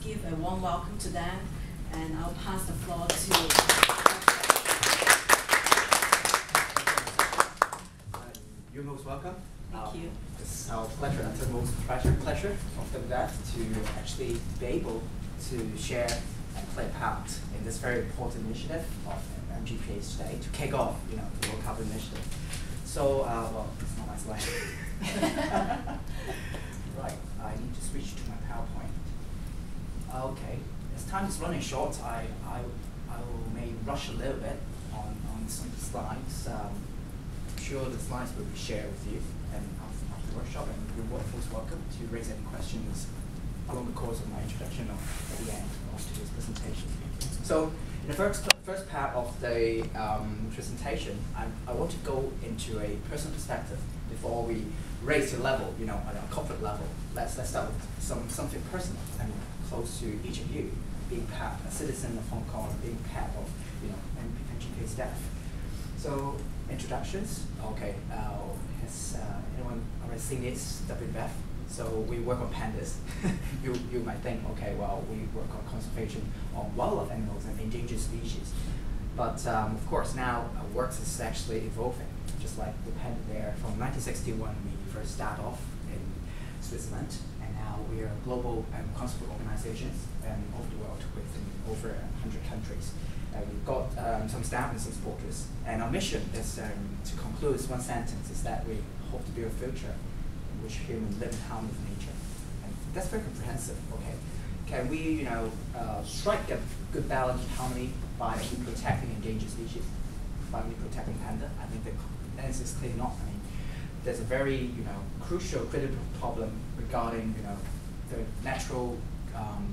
give a warm welcome to them, and I'll pass the floor to. You're most welcome. Thank you. It's our pleasure, and the most pleasure of WWF to actually be able to share and play a part in this very important initiative of MGPA HK to kick off, the World Cup initiative. So, well, it's not my slide. Right, I need to switch to my PowerPoint. Okay, as time is running short, I may rush a little bit on some slides. I'm sure the slides will be shared with you and after the workshop, and you're most welcome to raise any questions along the course of my introduction or at the end of today's presentation. So, in the first part of the presentation, I want to go into a personal perspective before we raise the level, on a corporate level. Let's start with something personal and close to each of you, being part, a citizen of Hong Kong, being part of, MGPA staff. So, introductions. Okay, has anyone already seen this WWF? So we work on pandas. you might think, okay, well, we work on conservation on wildlife animals and endangered species. But of course, now our work is actually evolving. Just like the panda bear from 1961, we first start off in Switzerland, and now we are global conservation organizations over the world within over 100 countries. We've got some staff and some supporters, and our mission is to conclude this one sentence: is that we hope to build a future in which humans live in harmony with nature. And that's very comprehensive. Okay, can we, strike a good balance of harmony by protecting endangered species, by protecting panda? I think the answer is clearly not. I mean, there's a very, crucial, critical problem regarding, the natural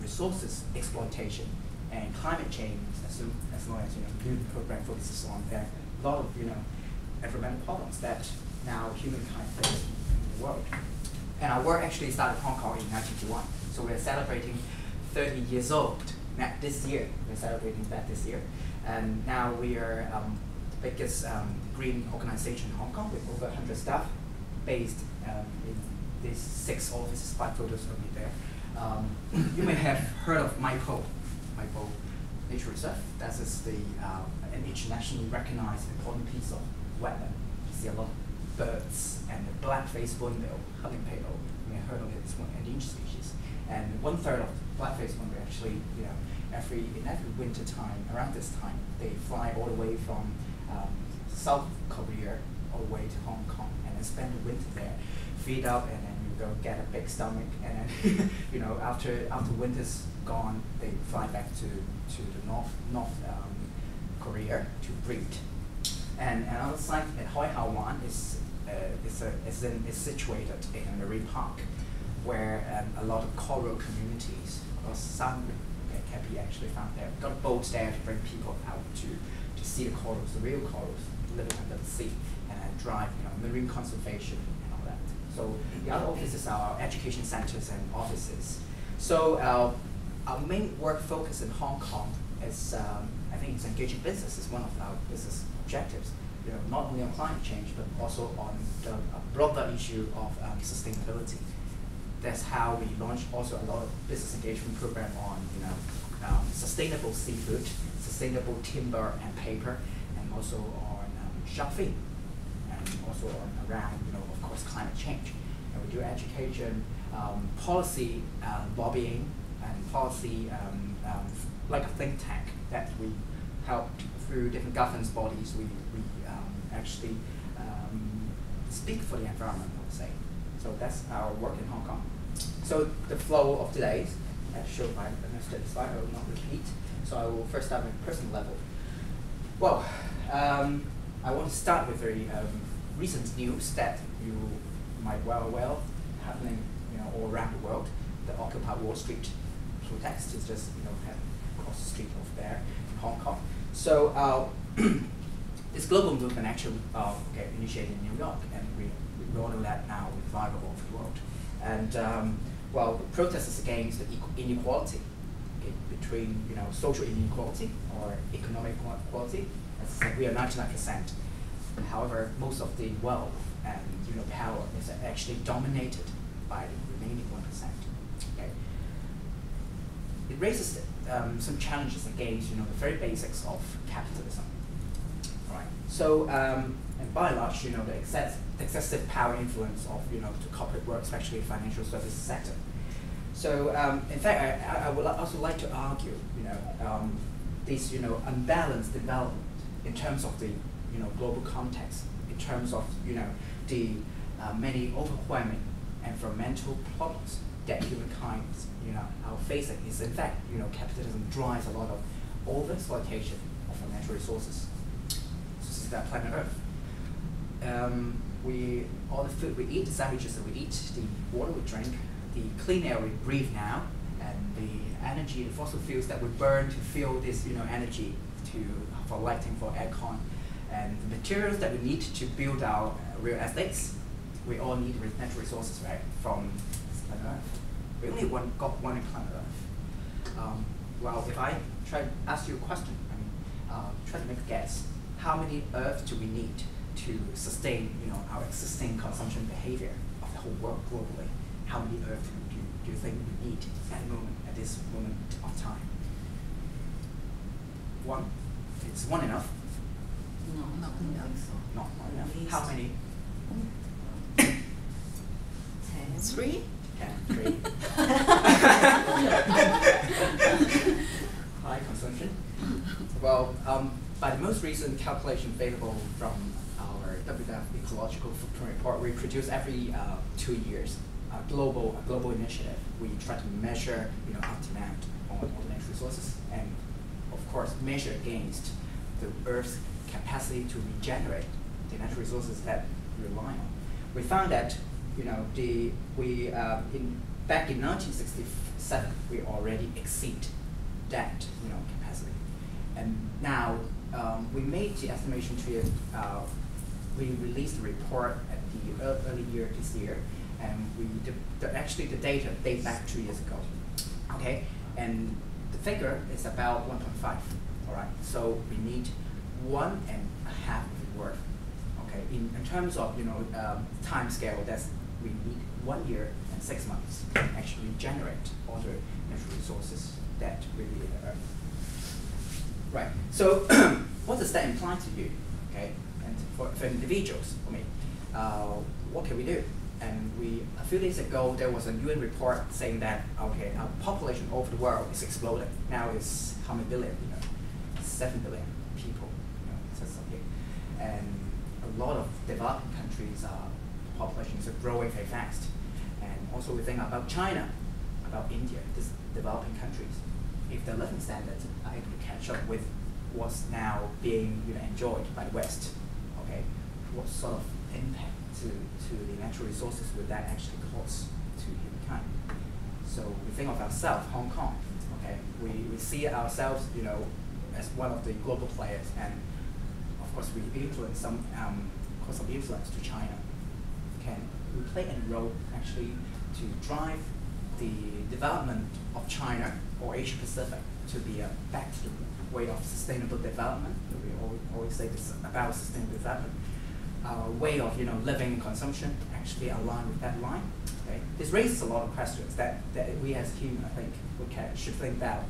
resources exploitation and climate change, as long as the program focuses on there. A lot of environmental problems that now humankind faces in the world. And our work actually started in Hong Kong in 1991. So we're celebrating 30 years old this year. We're celebrating that this year. And now we are the biggest green organization in Hong Kong with over 100 staff based in these 6 offices, 5 photos of me there. You may have heard of MGPA Nature Reserve. That is an internationally recognized important piece of wetland. You see a lot of birds and the black-faced hornbill, hunting payload. You may have heard of it. It's one endangered species. And 1/3 of black-faced hornbill actually, in every winter time, around this time, they fly all the way from South Korea all the way to Hong Kong and then spend the winter there, feed up, and then you go get a big stomach, and then after winter's gone, they fly back to the North Korea to breed. And another site at Hoi Hao Wan is situated in a marine park where a lot of coral communities across some can be actually found there. We've got boats there to bring people out to see the corals, the real corals living under the sea, and drive marine conservation and all that. So the other offices are our education centers and offices. So our main work focus in Hong Kong is, I think it's engaging business is one of our business objectives. Not only on climate change, but also on the broader issue of sustainability. That's how we launched also a lot of business engagement program on, sustainable seafood, sustainable timber and paper, and also on shark fin, and also on around, of course, climate change. And we do education, policy lobbying, and policy like a think tank that we help through different governance bodies. We actually speak for the environment, I would say. So that's our work in Hong Kong. So the flow of today, as shown by the next slide, I will not repeat. So I will first start with personal level. Well, I want to start with very recent news that you might well happening all around the world. The Occupy Wall Street protest is just across the street over there in Hong Kong. So this global movement actually initiated in New York, and we all know that now with viral all over the world. And well, the protest is against the inequality between social inequality or economic inequality. As I said, we are 99%. However, most of the wealth and power is actually dominated by the remaining 1%. Okay. raises some challenges against the very basics of capitalism. Right. So and by and large, the excessive power influence of the corporate world, especially financial services sector. So in fact, I would also like to argue, this unbalanced development in terms of the global context, in terms of the many overwhelming environmental problems that humankind are facing is in fact capitalism drives a lot of overexploitation of our natural resources. This is our planet Earth. All the food we eat, the sandwiches that we eat, the water we drink, the clean air we breathe now, and the energy, the fossil fuels that we burn to fuel this energy for lighting, for aircon, and the materials that we need to build our real estates. We all need natural resources, right, from planet Earth. We only got one planet Earth. Well, if I try to ask you a question, try to make a guess, how many Earth do we need to sustain our existing consumption behavior of the whole world globally? How many Earth do you think we need at this moment of time? One? Is one enough? No, not enough. Not enough. How many? 10. 3? 3. High consumption. Well, by the most recent calculation available from our WWF ecological footprint report, we produce every 2 years a global initiative. We try to measure our demand on all the natural resources, and of course measure against the Earth's capacity to regenerate the natural resources that we rely on. We found that back in 1967 we already exceed that capacity, and now we made the estimation to we released a report at the early year this year, and actually the data date back 2 years ago. Okay, and the figure is about 1.5. All right, so we need 1.5 of the worth. Okay, in terms of time scale, we need 1 year and 6 months to actually generate all the natural resources that we need on Earth. Right. So what does that imply to you? Okay, and for individuals, what can we do? And a few days ago, there was a UN report saying that our population over the world is exploding. Now it's how many billion? 7 billion people. And a lot of developing countries, populations are growing very fast. And also we think about China, about India, these developing countries. If their living standards are able to catch up with what's now being enjoyed by the West, okay, what sort of impact to the natural resources would that actually cause to humankind? So we think of ourselves, Hong Kong, okay, we see ourselves, as one of the global players, and of course we influence some influence to China. Can we play any role actually to drive the development of China or Asia Pacific to be back to the way of sustainable development? We always say this about sustainable development. Way of living and consumption actually align with that line. Okay, this raises a lot of questions that we as humans, I think, should think about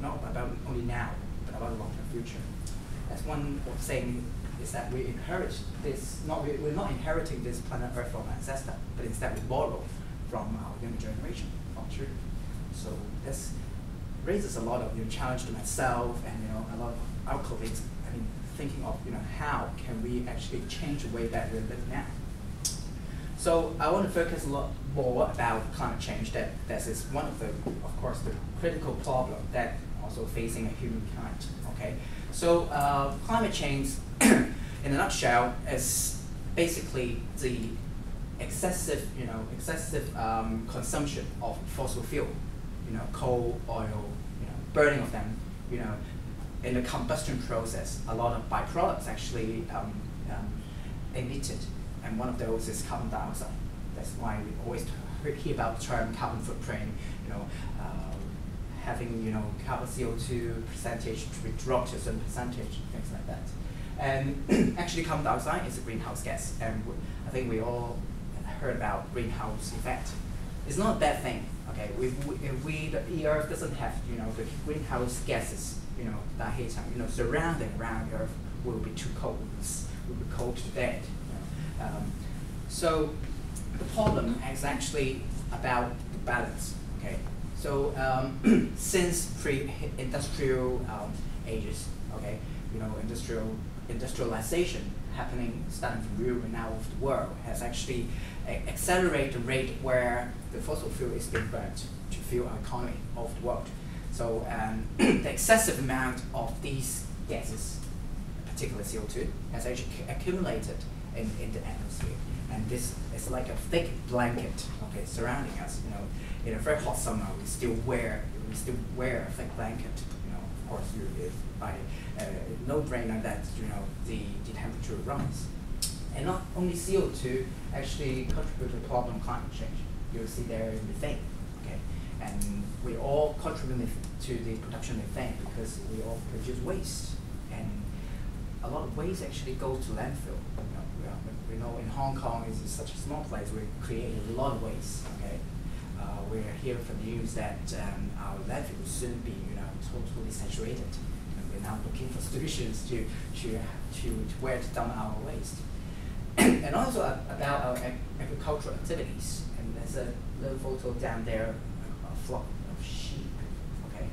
not about only now, but about the long-term future. As one was saying, is that we inherit this. We're not inheriting this planet Earth from our ancestor, but instead we borrow from our younger generation, from children. So this raises a lot of challenge to myself and a lot of our colleagues. Thinking of how can we actually change the way that we're living now. So I want to focus a lot more about climate change. That is one of course, the critical problem that also facing humankind. Okay, so climate change, in a nutshell, is basically the excessive consumption of fossil fuel, coal, oil, burning of them, in the combustion process, a lot of byproducts actually emitted, and one of those is carbon dioxide. That's why we always hear about the term carbon footprint. Having carbon CO2 percentage to drop to a certain percentage, things like that. And actually, carbon dioxide is a greenhouse gas, and I think we all heard about greenhouse effect. It's not a bad thing. Okay, if the Earth doesn't have, the greenhouse gases, that heat, surrounding around Earth will be too cold. Will be cold to death. So the problem is actually about the balance. Okay, so since pre-industrial ages, okay, industrialization happening starting from Europe and now of the world has actually accelerated the rate where the fossil fuel is being burnt to fuel our economy of the world. So the excessive amount of these gases, particularly CO2, has actually accumulated in the atmosphere, and this is like a thick blanket, okay, surrounding us. In a very hot summer, we still wear a thick blanket. Of course, by no brainer that the temperature rise, and not only CO2 actually contribute to the problem of climate change. You'll see there in methane, okay, and we all contribute to the production of methane because we all produce waste, and a lot of waste actually go to landfill. We know in Hong Kong is such a small place, we create a lot of waste. Okay, we're hearing from the news that our landfill will soon be totally saturated. We're now looking for solutions to where to dump our waste. And also about our agricultural activities. And there's a little photo down there, a flock of sheep. Okay,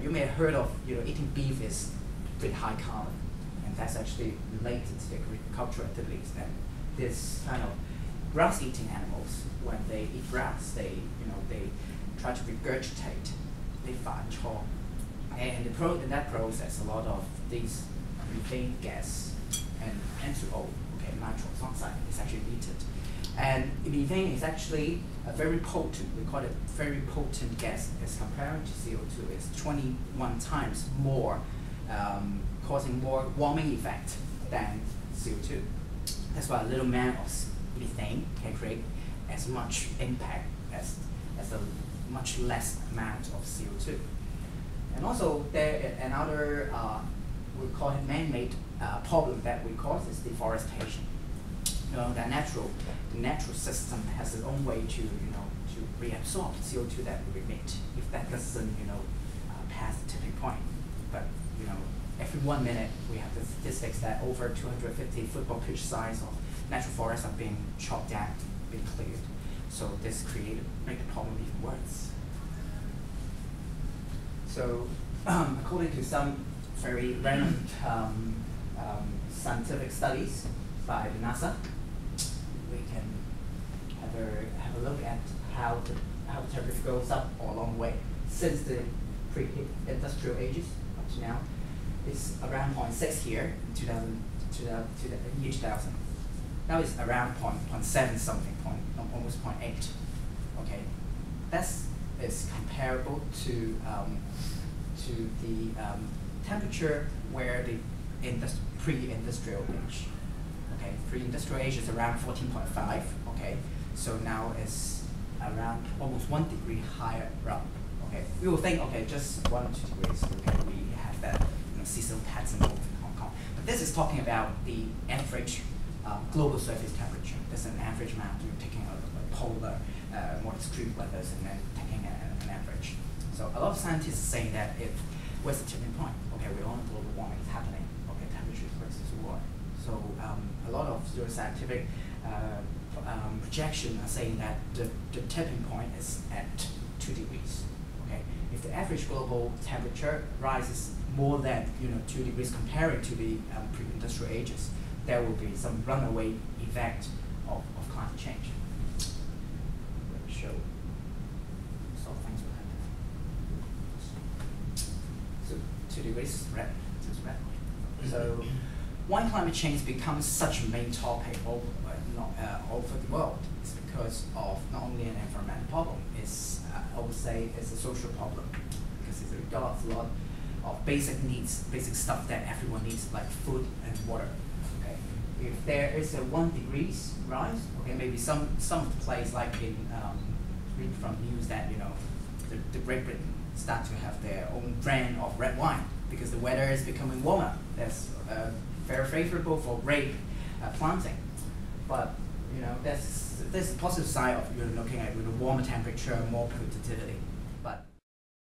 you may have heard of eating beef is pretty high carbon, and that's actually related to the agricultural activities. And this kind of grass-eating animals, when they eat grass, they try to regurgitate, they chaw. And in that process, a lot of these methane gas and NO2, okay, nitrous oxide, is actually emitted. And methane is actually a very potent, we call it very potent gas as compared to CO2. It's 21 times more, causing more warming effect than CO2. That's why a little amount of methane can create as much impact as a much less amount of CO2. And also there another, we call it man-made problem that we cause is deforestation. The natural system has its own way to reabsorb CO2 that we emit. If that doesn't pass the tipping point, but every 1 minute we have the statistics that over 250 football pitch size of natural forests are being chopped down, being cleared. So this make the problem even worse. So according to some very renowned scientific studies by the NASA, we can have a look at how the temperature goes up or along the way since the pre-industrial ages up to now. It's around 0.6 here in 2000. Now it's around 0.7 something, almost 0.8. Okay, is comparable to the temperature where the pre-industrial age. Okay, pre-industrial age is around 14.5. Okay, so now it's around almost 1 degree higher up. Okay, we will think just 1 or 2 degrees. Okay, we have that seasonal pattern in Hong Kong. But this is talking about the average global surface temperature. That's an average amount. You're taking a polar, more extreme weathers, and then taking an average. So a lot of scientists are saying that where's the tipping point? Okay, we all know global warming is happening. Okay, temperature versus water. So a lot of scientific projections are saying that the tipping point is at 2 degrees. Okay, if the average global temperature rises more than 2 degrees comparing to the pre-industrial ages, there will be some runaway effect of climate change. Let me show. So things will happen. So 2 degrees is red. It's red. So why climate change becomes such a main topic over the world is because of not only an environmental problem, I would say it's a social problem, because it regards a lot of basic needs, basic stuff that everyone needs, like food and water. Okay, if there is a 1 degrees rise, okay, maybe some of the place like in read from news that the Great Britain start to have their own brand of red wine because the weather is becoming warmer. That's very favorable for grape planting. But that's there's a positive side of looking at warmer temperature, more productivity.